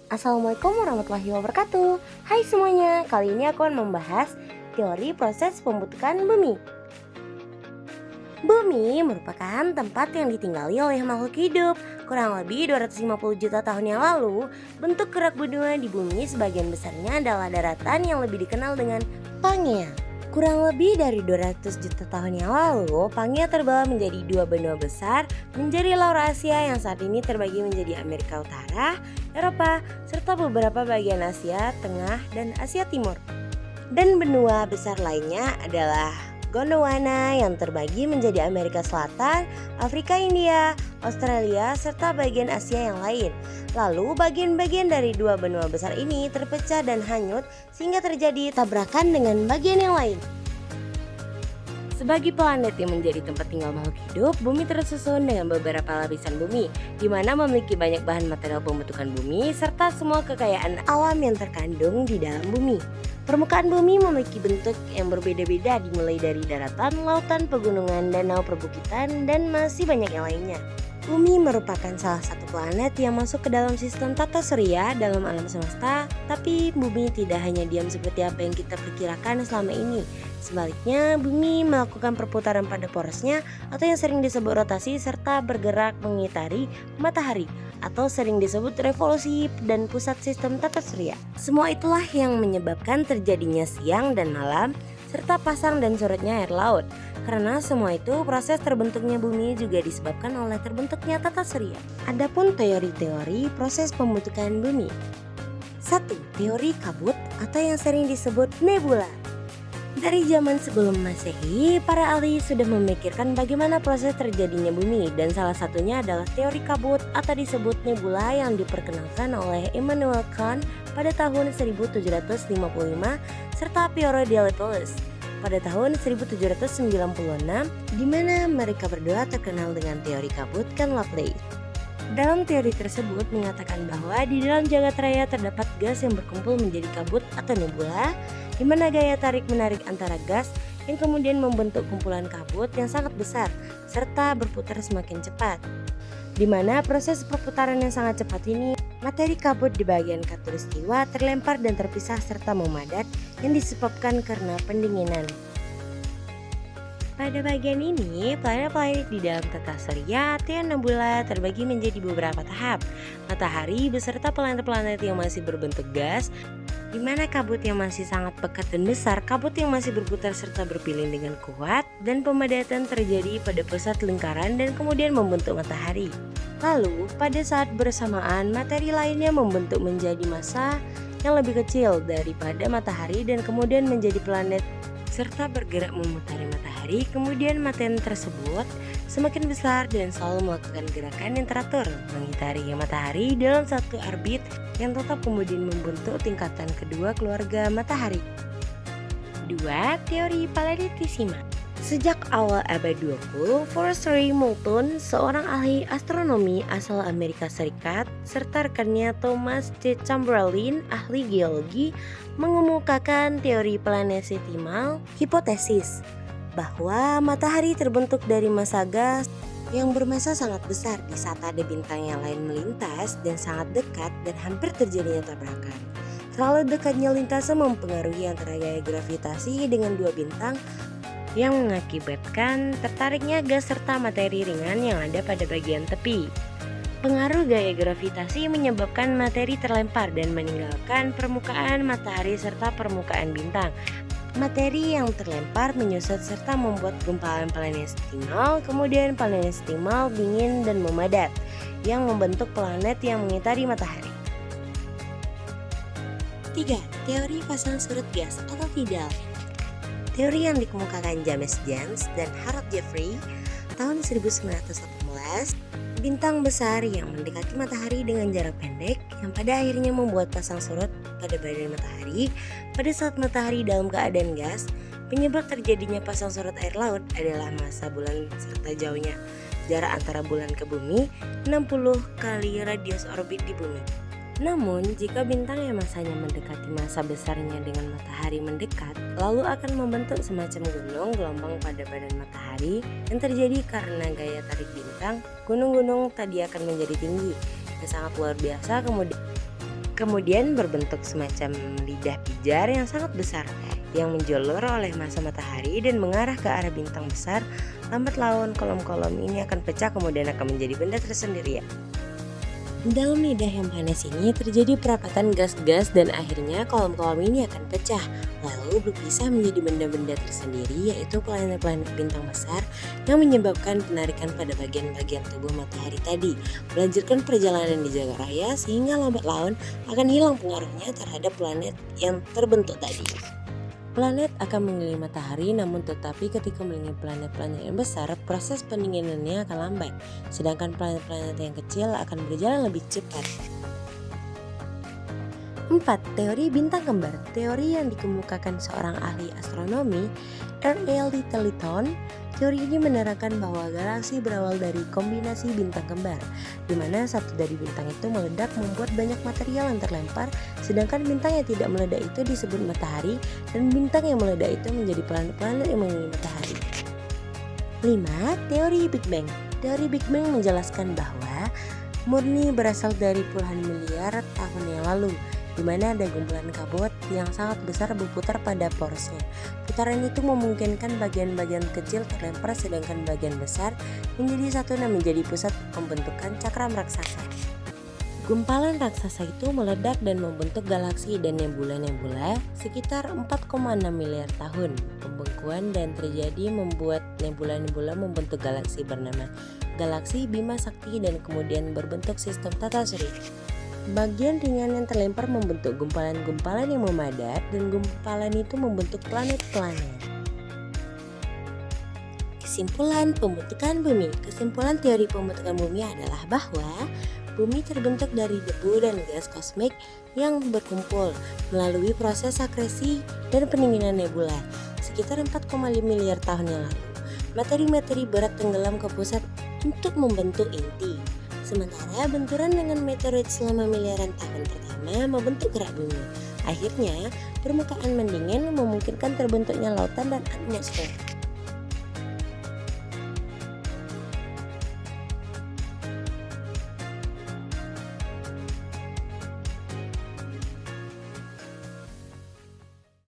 Assalamualaikum warahmatullahi wabarakatuh. Hai semuanya, kali ini aku akan membahas teori proses pembentukan bumi. Bumi merupakan tempat yang ditinggali oleh makhluk hidup. Kurang lebih 250 juta tahun yang lalu, bentuk gerak benua di bumi sebagian besarnya adalah daratan yang lebih dikenal dengan Pangea. Kurang lebih dari 200 juta tahun yang lalu, Pangea terbelah menjadi dua benua besar, menjadi Laurasia yang saat ini terbagi menjadi Amerika Utara, Eropa, serta beberapa bagian Asia Tengah dan Asia Timur. Dan benua besar lainnya adalah Gondwana yang terbagi menjadi Amerika Selatan, Afrika, India, Australia, serta bagian Asia yang lain. Lalu bagian-bagian dari dua benua besar ini terpecah dan hanyut sehingga terjadi tabrakan dengan bagian yang lain. Sebagai planet yang menjadi tempat tinggal makhluk hidup, bumi tersusun dengan beberapa lapisan bumi, di mana memiliki banyak bahan material pembentukan bumi, serta semua kekayaan alam yang terkandung di dalam bumi. Permukaan bumi memiliki bentuk yang berbeda-beda dimulai dari daratan, lautan, pegunungan, danau, perbukitan, dan masih banyak yang lainnya. Bumi merupakan salah satu planet yang masuk ke dalam sistem tata surya dalam alam semesta, tapi bumi tidak hanya diam seperti apa yang kita perkirakan selama ini. Sebaliknya, bumi melakukan perputaran pada porosnya atau yang sering disebut rotasi serta bergerak mengitari matahari atau sering disebut revolusi dan pusat sistem tata surya. Semua itulah yang menyebabkan terjadinya siang dan malam serta pasang dan surutnya air laut. Karena semua itu proses terbentuknya bumi juga disebabkan oleh terbentuknya tata surya. Adapun teori-teori proses pembentukan bumi. 1. Teori kabut atau yang sering disebut nebula. Dari zaman sebelum Masehi, para ahli sudah memikirkan bagaimana proses terjadinya bumi dan salah satunya adalah teori kabut atau disebut nebula yang diperkenalkan oleh Immanuel Kant pada tahun 1755 serta Piero della Toulouse pada tahun 1796, di mana mereka berdua terkenal dengan teori kabut kan Laplace. Dalam teori tersebut mengatakan bahwa di dalam jagat raya terdapat gas yang berkumpul menjadi kabut atau nebula, di mana gaya tarik-menarik antara gas yang kemudian membentuk kumpulan kabut yang sangat besar serta berputar semakin cepat. Di mana proses perputaran yang sangat cepat ini, materi kabut di bagian khatulistiwa terlempar dan terpisah serta memadat yang disebabkan karena pendinginan. Pada bagian ini, planet-planet di dalam tata surya atau nebula terbagi menjadi beberapa tahap. Matahari beserta planet-planet yang masih berbentuk gas, di mana kabut yang masih sangat pekat dan besar, kabut yang masih berputar serta berpilin dengan kuat, dan pemadatan terjadi pada pusat lingkaran dan kemudian membentuk matahari. Lalu, pada saat bersamaan, materi lainnya membentuk menjadi massa yang lebih kecil daripada matahari dan kemudian menjadi planet serta bergerak memutari matahari. Kemudian materi tersebut semakin besar dan selalu melakukan gerakan yang teratur mengitari matahari dalam satu orbit yang tetap kemudian membentuk tingkatan kedua keluarga matahari. 2. Teori Planetissima. Sejak awal abad 20, Forrest Ray Moulton, seorang ahli astronomi asal Amerika Serikat, serta rekannya Thomas C. Chamberlain, ahli geologi, mengemukakan teori planetesimal hipotesis bahwa matahari terbentuk dari massa gas yang bermassa sangat besar di saat ada bintang yang lain melintas dan sangat dekat dan hampir terjadinya tabrakan. Terlalu dekatnya lintasan mempengaruhi antara gaya gravitasi dengan dua bintang yang mengakibatkan tertariknya gas serta materi ringan yang ada pada bagian tepi. Pengaruh gaya gravitasi menyebabkan materi terlempar dan meninggalkan permukaan matahari serta permukaan bintang. Materi yang terlempar menyusut serta membuat gumpalan planetesimal, kemudian planetesimal dingin dan memadat yang membentuk planet yang mengitari matahari. 3. Teori pasang surut gas atau tidal. Teori yang dikemukakan James James dan Harold Jeffrey tahun 1918, bintang besar yang mendekati matahari dengan jarak pendek yang pada akhirnya membuat pasang surut pada badan matahari pada saat matahari dalam keadaan gas. Penyebab terjadinya pasang surut air laut adalah massa bulan serta jauhnya jarak antara bulan ke bumi 60 kali radius orbit di bumi. Namun, jika bintang yang masanya mendekati massa besarnya dengan matahari mendekat, lalu akan membentuk semacam gunung gelombang pada badan matahari yang terjadi karena gaya tarik bintang. Gunung-gunung tadi akan menjadi tinggi yang sangat luar biasa, kemudian kemudian berbentuk semacam lidah pijar yang sangat besar yang menjulur oleh massa matahari dan mengarah ke arah bintang besar. Lambat laun kolom-kolom ini akan pecah kemudian akan menjadi benda tersendiri. Dalam lidah yang panas ini terjadi perapatan gas-gas dan akhirnya kolom-kolom ini akan pecah lalu berpisah menjadi benda-benda tersendiri, yaitu planet-planet bintang besar yang menyebabkan penarikan pada bagian-bagian tubuh matahari tadi, melanjutkan perjalanan di jagat raya sehingga lambat laun akan hilang pengaruhnya terhadap planet yang terbentuk tadi. Planet akan mengelilingi matahari, namun tetapi ketika mengelilingi planet-planet yang besar, proses pendinginannya akan lambat, sedangkan planet-planet yang kecil akan berjalan lebih cepat. 4. Teori bintang kembar. Teori yang dikemukakan seorang ahli astronomi, R.L. Littleton. Teori ini menerangkan bahwa galaksi berawal dari kombinasi bintang kembar, di mana satu dari bintang itu meledak membuat banyak material yang terlempar, sedangkan bintang yang tidak meledak itu disebut matahari, dan bintang yang meledak itu menjadi planet-planet yang mengelilingi matahari. 5. Teori Big Bang. Teori Big Bang menjelaskan bahwa murni berasal dari puluhan miliar tahun yang lalu, di mana ada kumpulan kabut yang sangat besar berputar pada porosnya. Putaran itu memungkinkan bagian-bagian kecil terlempar, sedangkan bagian besar menjadi satu dan menjadi pusat pembentukan cakram raksasa. Gumpalan raksasa itu meledak dan membentuk galaksi dan nebula-nebula sekitar 4,6 miliar tahun. Pembekuan dan terjadi membuat nebula-nebula membentuk galaksi bernama galaksi Bima Sakti dan kemudian berbentuk sistem tata surya. Bagian ringan yang terlempar membentuk gumpalan-gumpalan yang memadat dan gumpalan itu membentuk planet-planet. Kesimpulan pembentukan bumi. Kesimpulan teori pembentukan bumi adalah bahwa bumi terbentuk dari debu dan gas kosmik yang berkumpul melalui proses akresi dan pendinginan nebula sekitar 4,5 miliar tahun yang lalu. Materi-materi berat tenggelam ke pusat untuk membentuk inti. Sementara benturan dengan meteorit selama miliaran tahun pertama membentuk gerak bumi. Akhirnya, permukaan mendingin memungkinkan terbentuknya lautan dan atmosfer.